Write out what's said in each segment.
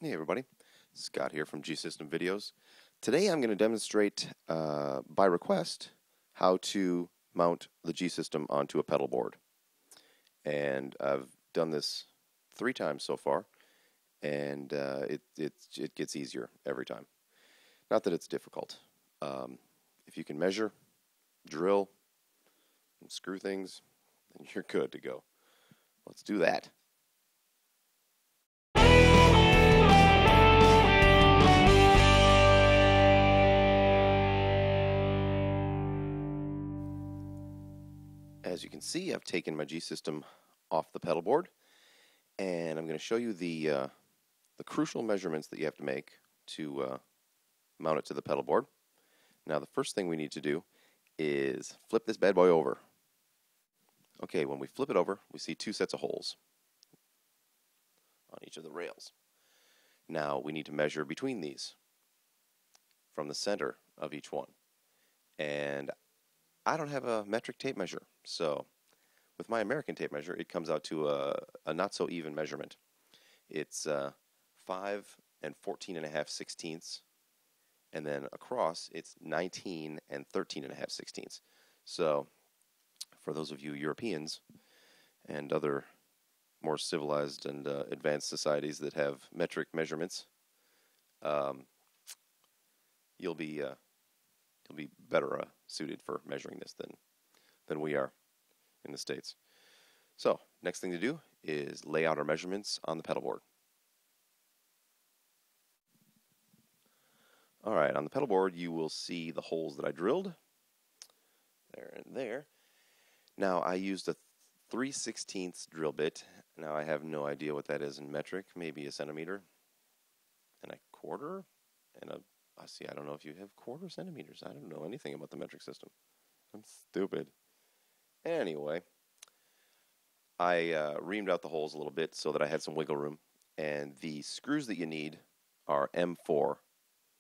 Hey everybody, Scott here from G-System Videos. Today I'm going to demonstrate by request how to mount the G-System onto a pedal board. And I've done this 3 times so far, and it gets easier every time. Not that it's difficult. If you can measure, drill, and screw things, then you're good to go. Let's do that. As you can see, I've taken my G-System off the pedal board, and I'm going to show you the crucial measurements that you have to make to mount it to the pedal board. Now, the first thing we need to do is flip this bad boy over. Okay, when we flip it over, we see 2 sets of holes on each of the rails. Now, we need to measure between these from the center of each one. And I don't have a metric tape measure, so with my American tape measure, it comes out to a not so even measurement. It's 5 and 14.5/16, and then across it's 19 and 13.5/16. So for those of you Europeans and other more civilized and advanced societies that have metric measurements, you'll be better suited for measuring this than we are in the States. So, next thing to do is lay out our measurements on the pedal board. Alright, on the pedal board you will see the holes that I drilled. There and there. Now, I used a 3/16 drill bit. Now, I have no idea what that is in metric. Maybe a centimeter and a quarter and a I don't know if you have quarter centimeters. I don't know anything about the metric system. I'm stupid. Anyway, I reamed out the holes a little bit so that I had some wiggle room. And the screws that you need are M4.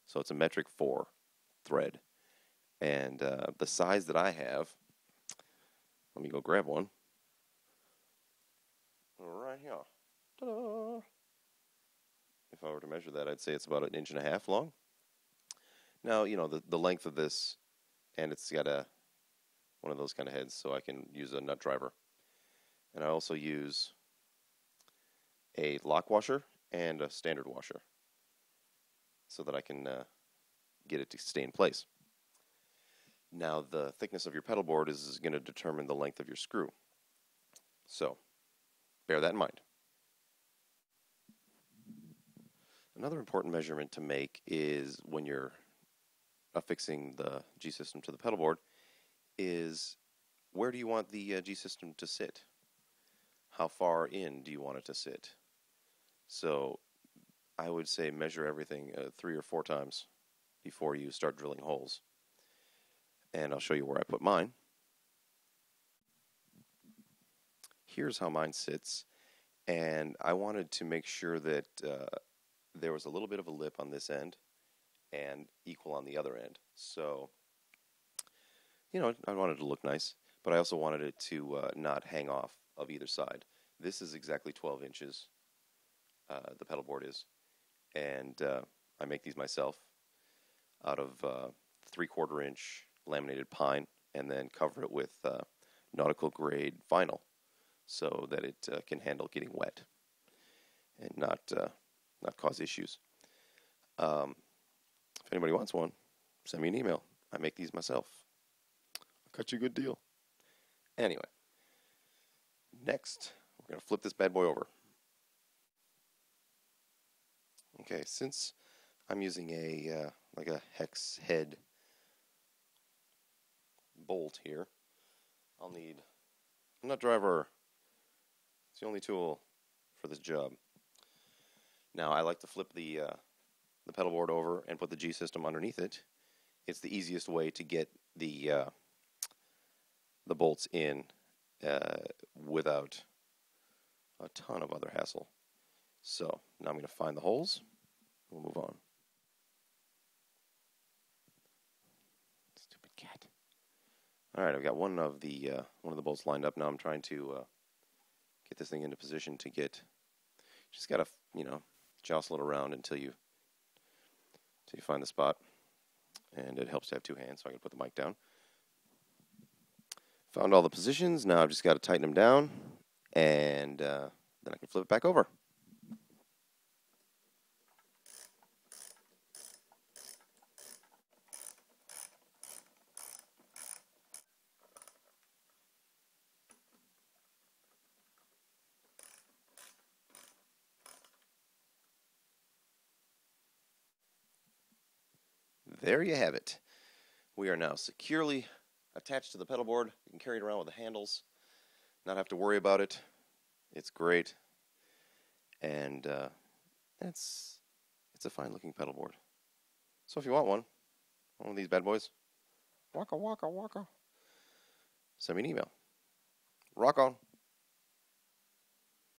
So it's a metric 4 thread. And the size that I have, let me go grab one. Right here. Ta-da! If I were to measure that, I'd say it's about 1.5 inches long. Now, you know, the length of this, and it's got one of those kind of heads, so I can use a nut driver. And I also use a lock washer and a standard washer so that I can get it to stay in place. Now, the thickness of your pedal board is going to determine the length of your screw. So, bear that in mind. Another important measurement to make is when you're affixing the G-System to the pedal board is where do you want the G-System to sit? How far in do you want it to sit? So I would say measure everything 3 or 4 times before you start drilling holes. And I'll show you where I put mine. Here's how mine sits, and I wanted to make sure that there was a little bit of a lip on this end and equal on the other end. So, you know, I wanted it to look nice, but I also wanted it to not hang off of either side. This is exactly 12 inches, the pedal board is, and I make these myself out of 3/4 inch laminated pine, and then cover it with nautical grade vinyl so that it can handle getting wet and not cause issues. If anybody wants one, send me an email. I make these myself. I'll cut you a good deal. Anyway, next, we're going to flip this bad boy over. Okay, since I'm using like a hex head bolt here, I'll need a nut driver. It's the only tool for this job. Now, I like to flip the pedal board over and put the G-System underneath it. It's the easiest way to get the bolts in without a ton of other hassle. So now I'm going to find the holes. We'll move on. Stupid cat. All right, I've got one of the bolts lined up. Now I'm trying to get this thing into position to get. Just gotta, jostle it around until you find the spot. And it helps to have two hands, so I'm going to put the mic down. Found all the positions. Now I've just got to tighten them down, and then I can flip it back over. There you have it. We are now securely attached to the pedal board. You can carry it around with the handles, not have to worry about it. It's great, and it's a fine looking pedal board. So if you want one of these bad boys, waka waka waka, send me an email. Rock on.